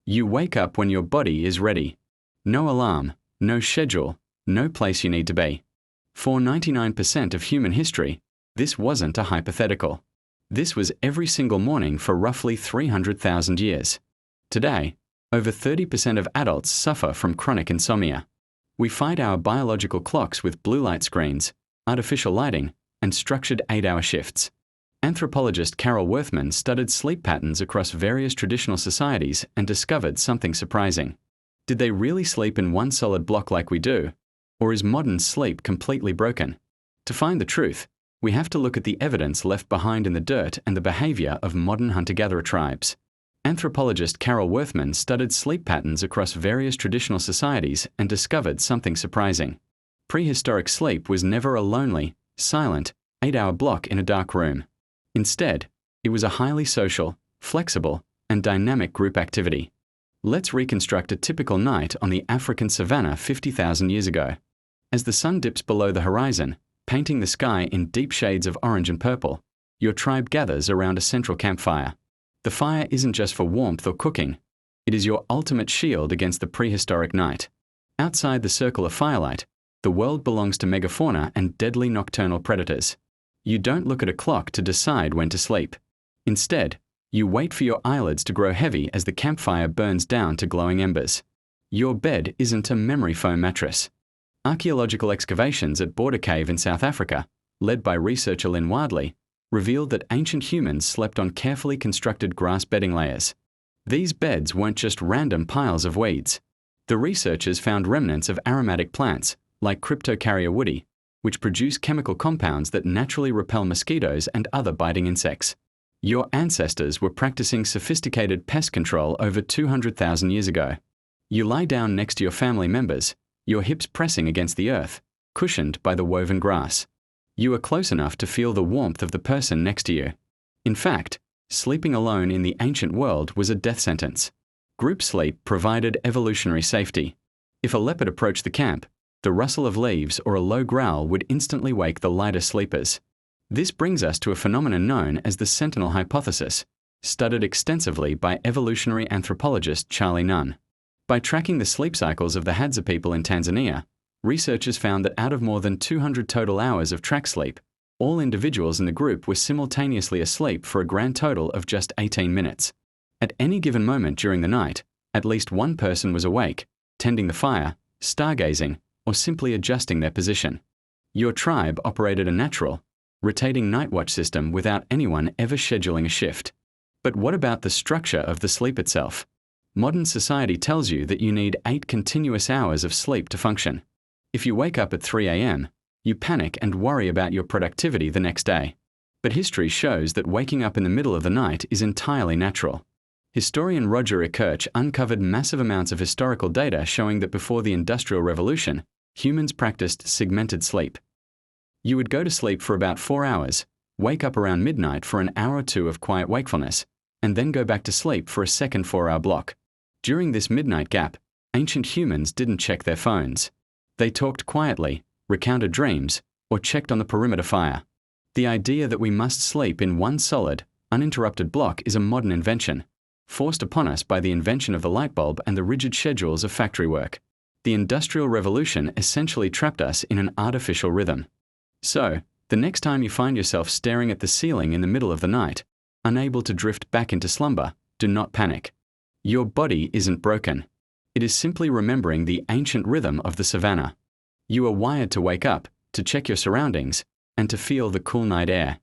You wake up when your body is ready. No alarm, no schedule, no place you need to be. For 99% of human history, this wasn't a hypothetical. This was every single morning for roughly 300,000 years. Today, over 30% of adults suffer from chronic insomnia. We fight our biological clocks with blue light screens, artificial lighting, and structured 8-hour shifts. Anthropologist Carol Worthman studied sleep patterns across various traditional societies and discovered something surprising. Did they really sleep in one solid block like we do? Or is modern sleep completely broken? To find the truth, we have to look at the evidence left behind in the dirt and the behavior of modern hunter-gatherer tribes. Anthropologist Carol Worthman studied sleep patterns across various traditional societies and discovered something surprising. Prehistoric sleep was never a lonely, silent, 8-hour block in a dark room. Instead, it was a highly social, flexible, and dynamic group activity. Let's reconstruct a typical night on the African savanna 50,000 years ago. As the sun dips below the horizon, painting the sky in deep shades of orange and purple, your tribe gathers around a central campfire. The fire isn't just for warmth or cooking. It is your ultimate shield against the prehistoric night. Outside the circle of firelight, the world belongs to megafauna and deadly nocturnal predators. You don't look at a clock to decide when to sleep. Instead, you wait for your eyelids to grow heavy as the campfire burns down to glowing embers. Your bed isn't a memory foam mattress. Archaeological excavations at Border Cave in South Africa, led by researcher Lynn Wardley, revealed that ancient humans slept on carefully constructed grass bedding layers. These beds weren't just random piles of weeds. The researchers found remnants of aromatic plants, like Cryptocarya woody, which produce chemical compounds that naturally repel mosquitoes and other biting insects. Your ancestors were practicing sophisticated pest control over 200,000 years ago. You lie down next to your family members, your hips pressing against the earth, cushioned by the woven grass. You are close enough to feel the warmth of the person next to you. In fact, sleeping alone in the ancient world was a death sentence. Group sleep provided evolutionary safety. If a leopard approached the camp, the rustle of leaves or a low growl would instantly wake the lighter sleepers. This brings us to a phenomenon known as the Sentinel Hypothesis, studied extensively by evolutionary anthropologist Charlie Nunn. By tracking the sleep cycles of the Hadza people in Tanzania, researchers found that out of more than 200 total hours of track sleep, all individuals in the group were simultaneously asleep for a grand total of just 18 minutes. At any given moment during the night, at least one person was awake, tending the fire, stargazing, or simply adjusting their position. Your tribe operated a natural, rotating night watch system without anyone ever scheduling a shift. But what about the structure of the sleep itself? Modern society tells you that you need 8 continuous hours of sleep to function. If you wake up at 3 a.m., you panic and worry about your productivity the next day. But history shows that waking up in the middle of the night is entirely natural. Historian Roger Ekirch uncovered massive amounts of historical data showing that before the Industrial Revolution, humans practiced segmented sleep. You would go to sleep for about 4 hours, wake up around midnight for an hour or two of quiet wakefulness, and then go back to sleep for a second 4-hour block. During this midnight gap, ancient humans didn't check their phones. They talked quietly, recounted dreams, or checked on the perimeter fire. The idea that we must sleep in one solid, uninterrupted block is a modern invention, forced upon us by the invention of the light bulb and the rigid schedules of factory work. The Industrial Revolution essentially trapped us in an artificial rhythm. So, the next time you find yourself staring at the ceiling in the middle of the night, unable to drift back into slumber, do not panic. Your body isn't broken. It is simply remembering the ancient rhythm of the savanna. You are wired to wake up, to check your surroundings, and to feel the cool night air.